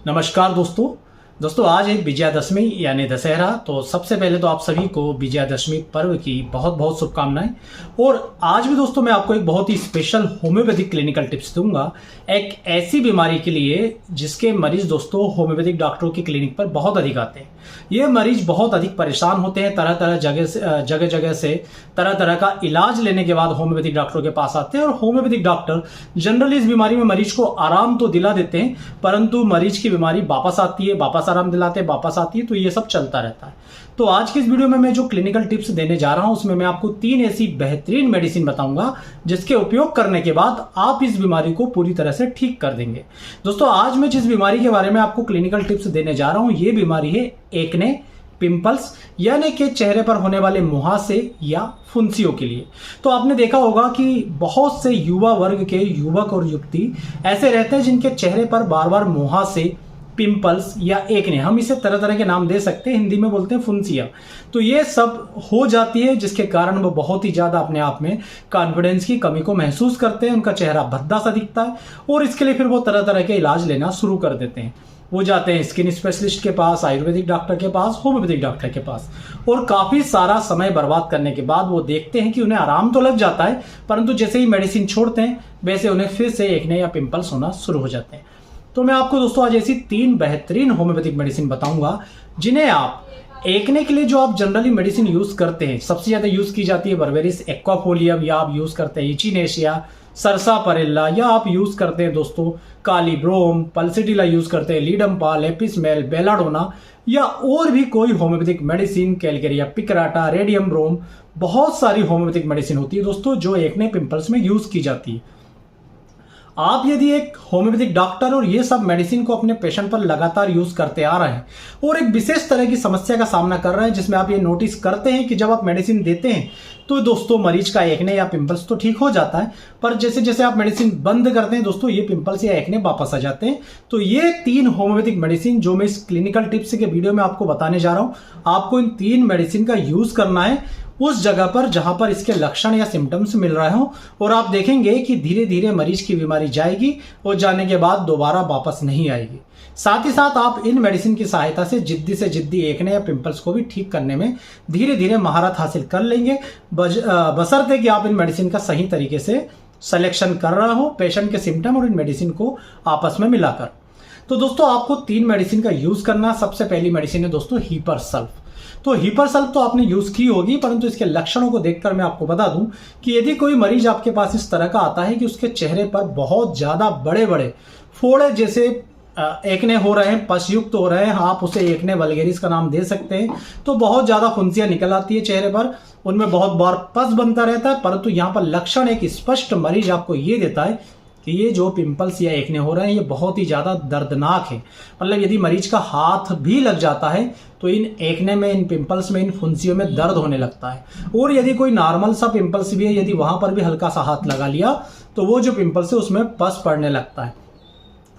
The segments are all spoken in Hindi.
नमस्कार दोस्तों आज है विजयादशमी यानी दशहरा। तो सबसे पहले तो आप सभी को विजयादशमी पर्व की बहुत बहुत शुभकामनाएं। और आज भी दोस्तों मैं आपको एक बहुत ही स्पेशल होम्योपैथिक क्लिनिकल टिप्स दूंगा एक ऐसी बीमारी के लिए जिसके मरीज दोस्तों होम्योपैथिक डॉक्टरों की क्लिनिक पर बहुत अधिक आते हैं। ये मरीज बहुत अधिक परेशान होते हैं, तरह जगह से तरह तरह का इलाज लेने के बाद होम्योपैथिक डॉक्टरों के पास आते हैं। और होम्योपैथिक डॉक्टर जनरली इस बीमारी में मरीज को आराम तो दिला देते हैं, परंतु मरीज की बीमारी वापस आती है, वापस आराम दिलाते हैं, वापस आती है। तो ये सब चलता रहता है। तो आज की इस वीडियो में मैं जो क्लिनिकल टिप्स देने जा रहा हूं उसमें मैं आपको 3 ऐसी बेहतरीन मेडिसिन बताऊंगा जिसके उपयोग करने के बाद आप इस बीमारी को पूरी तरह से ठीक कर देंगे। दोस्तों आज मैं जिस बीमारी के बारे में आपको क्लिनिकल टिप्स देने जा रहा हूं ये बीमारी है एक्ने, पिंपल्स यानी कि चेहरे पर होने वाले मुहासे या फुंसियों के लिए। तो आपने देखा होगा कि बहुत से युवा वर्ग के युवक और युवती ऐसे रहते हैं जिनके चेहरे पर बार बार मुहासे, पिंपल्स या एक्ने, हम इसे तरह तरह के नाम दे सकते हैं, हिंदी में बोलते हैं फुंसिया। तो ये सब हो जाती है जिसके कारण वो बहुत ही ज्यादा अपने आप में कॉन्फिडेंस की कमी को महसूस करते हैं, उनका चेहरा भद्दा सा दिखता है और इसके लिए फिर वो तरह तरह के इलाज लेना शुरू कर देते हैं। वो जाते हैं स्किन स्पेशलिस्ट के पास, आयुर्वेदिक डॉक्टर के पास, होम्योपैथिक डॉक्टर के पास, और काफी सारा समय बर्बाद करने के बाद वो देखते हैं कि उन्हें आराम तो लग जाता है, परंतु जैसे ही मेडिसिन छोड़ते हैं वैसे उन्हें फिर से एक्ने या पिंपल्स होना शुरू हो जाते हैं। तो मैं आपको दोस्तों आज ऐसी 3 बेहतरीन होम्योपैथिक मेडिसिन बताऊंगा जिन्हें आप एक्ने के लिए जो आप जनरली मेडिसिन यूज करते हैं, सबसे ज्यादा यूज की जाती है बर्बेरिस एक्वाफोलियम, या आप यूज करते हैं इचिनेशिया, सरसापरेला, या आप यूज करते हैं दोस्तों कालीब्रोम, पल्सिटिला यूज करते हैं, लीडम्पा, लेपिसमेल, बेलाडोना, या और भी कोई होम्योपैथिक मेडिसिन, कैलकेरिया पिकराटा, रेडियम ब्रोम, बहुत सारी होम्योपैथिक मेडिसिन होती है दोस्तों जो एक्ने पिंपल्स में यूज की जाती है। आप यदि एक होम्योपैथिक डॉक्टर और ये सब मेडिसिन को अपने पेशेंट पर लगातार यूज करते आ रहे हैं और एक विशेष तरह की समस्या का सामना कर रहे हैं जिसमें आप ये नोटिस करते हैं कि जब आप मेडिसिन देते हैं तो दोस्तों मरीज का एक्ने या पिंपल्स तो ठीक हो जाता है, पर जैसे जैसे आप मेडिसिन बंद करते हैं दोस्तों ये पिंपल्स या एक्ने वापस आ जाते हैं। तो ये 3 होम्योपैथिक मेडिसिन जो मैं इस क्लिनिकल टिप्स के वीडियो में आपको बताने जा रहा हूं, आपको इन 3 मेडिसिन का यूज करना है उस जगह पर जहां पर इसके लक्षण या सिम्टम्स मिल रहे हो, और आप देखेंगे कि धीरे धीरे मरीज की बीमारी जाएगी और जाने के बाद दोबारा वापस नहीं आएगी। साथ ही साथ आप इन मेडिसिन की सहायता से जिद्दी एक्ने या पिंपल्स को भी ठीक करने में धीरे धीरे महारत हासिल कर लेंगे, बशर्ते कि आप इन मेडिसिन का सही तरीके से सिलेक्शन कर रहे हो पेशेंट के सिम्टम और इन मेडिसिन को आपस में मिलाकर। तो दोस्तों आपको 3 मेडिसिन का यूज करना। सबसे पहली मेडिसिन है दोस्तों हीपरसल्फ। तो हीपरसल्फ तो आपने यूज की होगी, परंतु इसके लक्षणों को देखकर मैं आपको बता दूं कि यदि कोई मरीज आपके पास इस तरह का आता है कि उसके चेहरे पर बहुत ज्यादा बड़े बड़े फोड़े जैसे एक्ने हो रहे हैं, पसयुक्त हो रहे हैं, आप उसे एक्ने वल्गेरिस का नाम दे सकते हैं, तो बहुत ज्यादा फुंसियां निकल आती है चेहरे पर, उनमें बहुत बार पस बनता रहता है, परंतु यहाँ पर लक्षण एक स्पष्ट मरीज आपको ये देता है कि ये जो पिंपल्स या एक्ने हो रहे हैं ये बहुत ही ज्यादा दर्दनाक है। मतलब यदि मरीज का हाथ भी लग जाता है तो इन एक्ने में, इन पिंपल्स में, इन फुंसियों में दर्द होने लगता है। और यदि कोई नॉर्मल सा पिंपल्स भी है, यदि वहां पर भी हल्का सा हाथ लगा लिया तो वो जो पिंपल्स है उसमें पस पड़ने लगता है।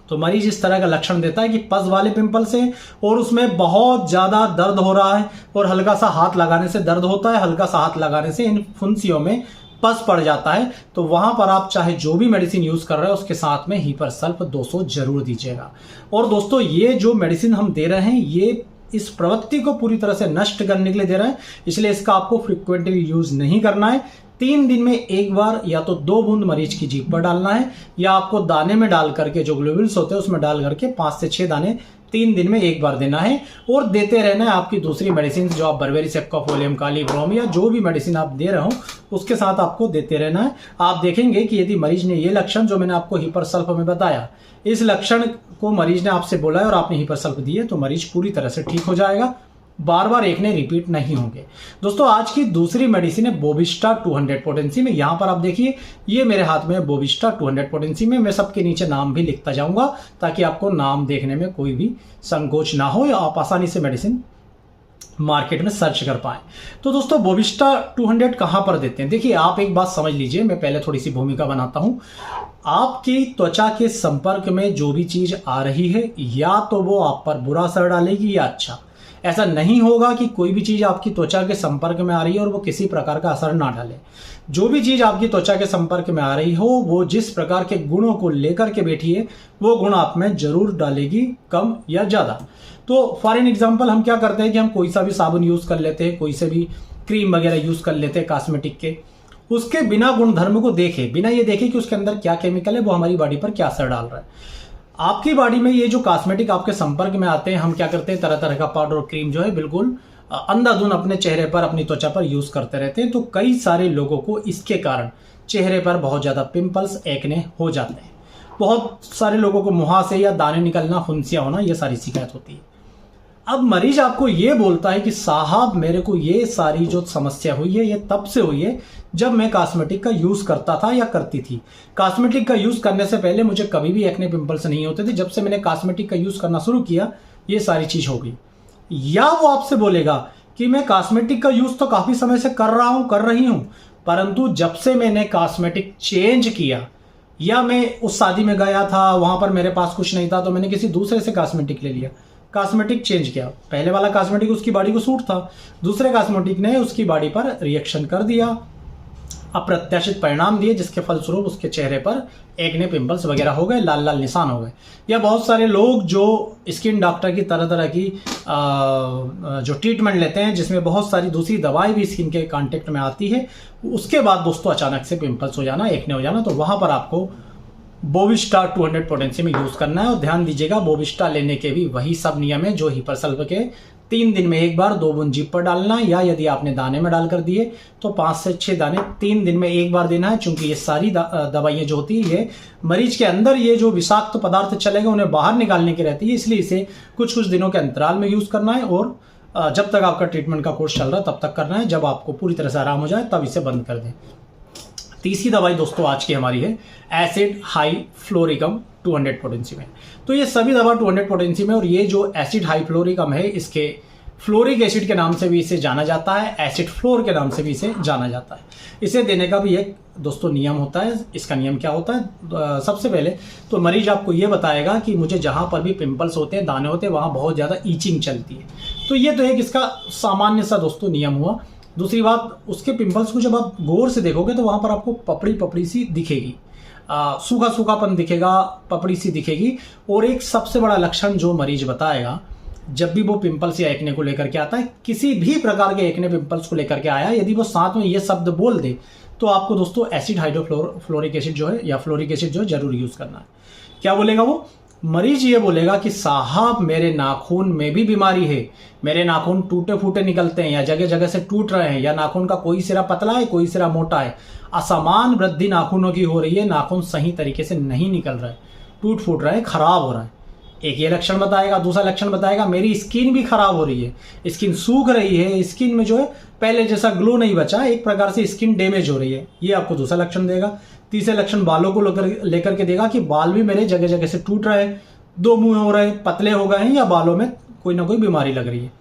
तो मरीज इस तरह का लक्षण देता है कि पस वाले पिंपल्स है और उसमें बहुत ज्यादा दर्द हो रहा है, और हल्का सा हाथ लगाने से दर्द होता है, हल्का सा हाथ लगाने से इन फुंसियों में पस पड़ जाता है। तो वहां पर आप चाहे जो भी मेडिसिन यूज कर रहे हो उसके साथ में हीपरसल्फ 200 जरूर दीजिएगा। और दोस्तों ये जो मेडिसिन हम दे रहे हैं ये इस प्रवृत्ति को पूरी तरह से नष्ट करने के लिए दे रहे हैं, इसलिए इसका आपको फ्रिक्वेंटली यूज नहीं करना है। 3 दिन में एक बार या तो 2 बूंद मरीज की जीभ पर डालना है, या आपको दाने में डाल करके जो ग्लोब्यूल्स होते हैं उसमें डाल करके 5 से 6 दाने 3 दिन में एक बार देना है, और देते रहना है आपकी दूसरी मेडिसिन जो आप बर्बेरिस एक्वाफोलियम, कालीब्रोम या जो भी मेडिसिन आप दे रहे हो उसके साथ आपको देते रहना है। आप देखेंगे कि यदि मरीज ने ये लक्षण जो मैंने आपको हीपरसल्फ में बताया, इस लक्षण को मरीज ने आपसे बोला है और आपने हीपरसल्फ दी है, तो मरीज पूरी तरह से ठीक हो जाएगा, बार बार एक्ने रिपीट नहीं होंगे। दोस्तों आज की दूसरी मेडिसिन है बोविस्टा 200 पोटेंसी में। यहां पर आप देखिए ये मेरे हाथ में है बोविस्टा 200 पोटेंसी में। मैं सबके नीचे नाम भी लिखता जाऊंगा ताकि आपको नाम देखने में कोई भी संकोच ना हो या आप आसानी से मेडिसिन मार्केट में सर्च कर पाए। तो दोस्तों बोविस्टा 200 कहां पर देते हैं, देखिए आप एक बात समझ लीजिए, मैं पहले थोड़ी सी भूमिका बनाता हूं। आपकी त्वचा के संपर्क में जो भी चीज आ रही है या तो वो आप पर बुरा असर डालेगी या अच्छा। ऐसा नहीं होगा कि कोई भी चीज़ आपकी त्वचा के संपर्क में आ रही है और वो किसी प्रकार का असर ना डाले। जो भी चीज़ आपकी त्वचा के संपर्क में आ रही हो वो जिस प्रकार के गुणों को लेकर के बैठी है वो गुण आप में जरूर डालेगी, कम या ज़्यादा। तो फॉर एन एग्जाम्पल हम क्या करते हैं कि हम कोई सा भी साबुन यूज़ कर लेते हैं, कोई से भी क्रीम वगैरह यूज़ कर लेते हैं कॉस्मेटिक के, उसके बिना गुणधर्म को देखे, बिना ये देखे कि उसके अंदर क्या केमिकल है, वो हमारी बॉडी पर क्या असर डाल रहा है। आपकी बॉडी में ये जो कॉस्मेटिक आपके संपर्क में आते हैं, हम क्या करते हैं, तरह तरह का पाउडर और क्रीम जो है बिल्कुल अंधाधुंध अपने चेहरे पर, अपनी त्वचा पर यूज करते रहते हैं। तो कई सारे लोगों को इसके कारण चेहरे पर बहुत ज्यादा पिंपल्स, एक्ने हो जाते हैं। बहुत सारे लोगों को मुहासे या दाने निकलना, फुंसियां होना, ये सारी शिकायत होती है। अब मरीज आपको ये बोलता है कि साहब मेरे को ये सारी जो समस्या हुई है ये तब से हुई है जब मैं कॉस्मेटिक का यूज करता था या करती थी। कॉस्मेटिक का यूज करने से पहले मुझे कभी भी एक्ने पिंपल्स नहीं होते थे, जब से मैंने कॉस्मेटिक का यूज करना शुरू किया ये सारी चीज हो गई। या वो आपसे बोलेगा कि मैं कॉस्मेटिक का यूज तो काफी समय से कर रहा हूं, कर रही हूं, परंतु जब से मैंने कॉस्मेटिक चेंज किया, या मैं उस शादी में गया था वहां पर मेरे पास कुछ नहीं था तो मैंने किसी दूसरे से कॉस्मेटिक ले लिया, कॉस्मेटिक चेंज किया, पहले वाला कॉस्मेटिक उसकी बॉडी को सूट था, दूसरे कॉस्मेटिक ने उसकी बॉडी पर रिएक्शन कर दिया, अप्रत्याशित परिणाम दिए, जिसके फलस्वरूप उसके चेहरे पर एक्ने पिंपल्स वगैरह हो गए, लाल लाल निशान हो गए। या बहुत सारे लोग जो स्किन डॉक्टर की तरह तरह की जो ट्रीटमेंट लेते हैं जिसमें बहुत सारी दूसरी दवाएं भी स्किन के कांटेक्ट में आती है, उसके बाद दोस्तों अचानक से पिंपल्स हो जाना, एक्ने हो जाना, तो वहां पर आपको बोविस्टा 200 पोटेंसी में यूज करना है। और ध्यान दीजिएगा बोविस्टा लेने के भी वही सब नियम है जो हिपरसल्फ के, 3 दिन में एक बार 2 बूंद जीभ पर डालना, या यदि आपने दाने में डालकर दिए तो 5 से 6 दाने 3 दिन में एक बार देना है। चूंकि ये सारी दवाइयां जो होती है ये मरीज के अंदर ये जो विषाक्त पदार्थ चलेगा उन्हें बाहर निकालने की रहती है, इसलिए इसे कुछ कुछ दिनों के अंतराल में यूज करना है और जब तक आपका ट्रीटमेंट का कोर्स चल रहा है तब तक करना है। जब आपको पूरी तरह से आराम हो जाए तब इसे बंद कर दें। तीसरी दवाई दोस्तों आज की हमारी है एसिड हाई फ्लोरिकम 200 पोटेंसी में। तो ये सभी दवा 200 पोटेंसी में, और ये जो एसिड हाई फ्लोरिकम है इसके फ्लोरिक एसिड के नाम से भी इसे जाना जाता है, एसिड फ्लोर के नाम से भी इसे जाना जाता है। इसे देने का भी एक दोस्तों नियम होता है। इसका नियम क्या होता है, सबसे पहले तो मरीज आपको ये बताएगा कि मुझे जहां पर भी पिंपल्स होते हैं, दाने होते हैं, वहां बहुत ज्यादा ईचिंग चलती है। तो ये तो एक इसका सामान्य सा दोस्तों नियम हुआ। दूसरी बात, उसके पिंपल्स को जब आप गौर से देखोगे तो वहां पर आपको पपड़ी पपड़ी सी दिखेगी, सूखा सूखापन दिखेगा, पपड़ी सी दिखेगी। और एक सबसे बड़ा लक्षण जो मरीज बताएगा जब भी वो पिंपल्स या एक्ने को लेकर के आता है, किसी भी प्रकार के एक्ने पिंपल्स को लेकर के आया, यदि वो साथ में ये शब्द बोल दे तो आपको दोस्तों एसिड हाइड्रोफ्लोरिक एसिड जो है या फ्लोरिक एसिड जो है जरूर यूज करना है। क्या बोलेगा वो मरीज, ये बोलेगा कि साहब मेरे नाखून में भी बीमारी है, मेरे नाखून टूटे फूटे निकलते हैं या जगह जगह से टूट रहे हैं, या नाखून का कोई सिरा पतला है कोई सिरा मोटा है, असमान वृद्धि नाखूनों की हो रही है, नाखून सही तरीके से नहीं निकल रहा है, टूट फूट रहा है, खराब हो रहा है। एक ये लक्षण बताएगा। दूसरा लक्षण बताएगा मेरी स्किन भी खराब हो रही है, स्किन सूख रही है, स्किन में जो है पहले जैसा ग्लो नहीं बचा, एक प्रकार से स्किन डैमेज हो रही है, ये आपको दूसरा लक्षण देगा। तीसरे लक्षण बालों को लेकर के देगा कि बाल भी मेरे जगह जगह से टूट रहे हैं, दो मुंह हो रहे हैं, पतले हो गए हैं, या बालों में कोई ना कोई बीमारी लग रही है।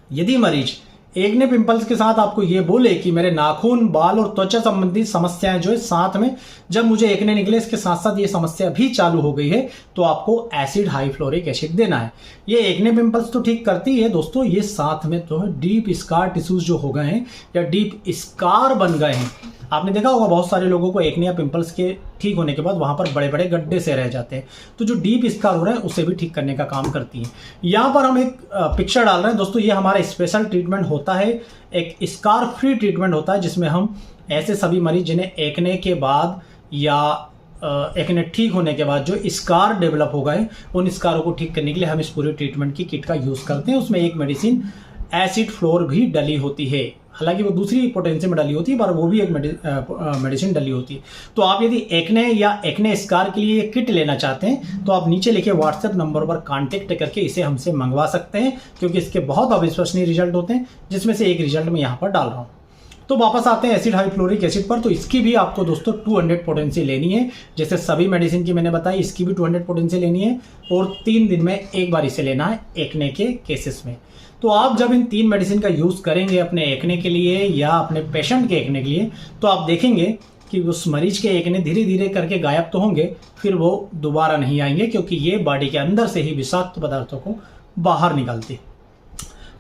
यदि मरीज एक्ने पिंपल्स के साथ आपको ये बोले कि मेरे नाखून, बाल और त्वचा संबंधी समस्याएं जो है साथ में, जब मुझे एक्ने निकले इसके साथ साथ ये समस्या भी चालू हो गई है, तो आपको एसिड हाई फ्लोरिक एसिड देना है। ये एक्ने पिंपल्स तो ठीक करती है दोस्तों, ये साथ में तो डीप स्कार टिश्यूज जो हो गए हैं या डीप स्कार बन गए हैं, आपने देखा होगा बहुत सारे लोगों को एक्ने या पिंपल्स के ठीक होने के बाद वहां पर बड़े बड़े गड्ढे से रह जाते हैं, तो जो डीप स्कार हो रहा है उसे भी ठीक करने का काम करती है। यहाँ पर हम एक पिक्चर डाल रहे हैं दोस्तों, ये हमारा स्पेशल ट्रीटमेंट होता है, एक स्कार फ्री ट्रीटमेंट होता है, जिसमें हम ऐसे सभी मरीज जिन्हें एक्ने के बाद या एक्ने ठीक होने के बाद जो स्कार डेवलप हो गए, उन स्कारों को ठीक करने के लिए हम इस पूरे ट्रीटमेंट की किट का यूज करते हैं। उसमें एक मेडिसिन एसिड फ्लोर भी डली होती है, हालांकि वो दूसरी पोटेंसी में डली होती है, पर वो भी एक मेडिसिन डली होती है। तो आप यदि एक्ने या एक्ने स्कार के लिए किट लेना चाहते हैं तो आप नीचे लिखे व्हाट्सएप नंबर पर कांटेक्ट करके इसे हमसे मंगवा सकते हैं, क्योंकि इसके बहुत अविश्वसनीय रिजल्ट होते हैं, जिसमें से एक रिजल्ट मैं यहाँ पर डाल रहा हूँ। तो वापस आते हैं एसिड हाइफ्लोरिक एसिड पर। तो इसकी भी आपको दोस्तों 200 पोटेंसी लेनी है, जैसे सभी मेडिसिन की मैंने बताई, इसकी भी 200 पोटेंसी लेनी है और 3 दिन में एक बार इसे लेना है एक्ने के केसेस में। तो आप जब इन 3 मेडिसिन का यूज करेंगे अपने एक्ने के लिए या अपने पेशेंट के एक्ने के लिए, तो आप देखेंगे कि उस मरीज के एक्ने धीरे धीरे करके गायब तो होंगे, फिर वो दोबारा नहीं आएंगे, क्योंकि ये बॉडी के अंदर से ही विषाक्त पदार्थों को बाहर निकालती है।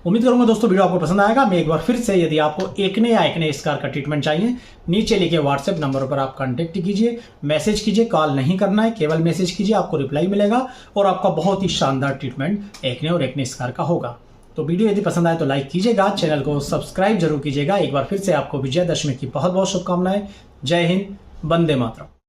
उम्मीद करूंगा दोस्तों वीडियो आपको पसंद आएगा। मैं एक बार फिर से, यदि आपको एक्ने या एक्ने स्कार का ट्रीटमेंट चाहिए, नीचे लिखे व्हाट्सएप नंबर पर आप कांटेक्ट कीजिए, मैसेज कीजिए, कॉल नहीं करना है, केवल मैसेज कीजिए, आपको रिप्लाई मिलेगा और आपका बहुत ही शानदार ट्रीटमेंट एक्ने और एक्ने स्कार का होगा। तो वीडियो यदि पसंद आए तो लाइक कीजिएगा, चैनल को सब्सक्राइब जरूर कीजिएगा। एक बार फिर से आपको विजयादशमी की बहुत बहुत शुभकामनाएं। जय हिंद, वंदे मातरम।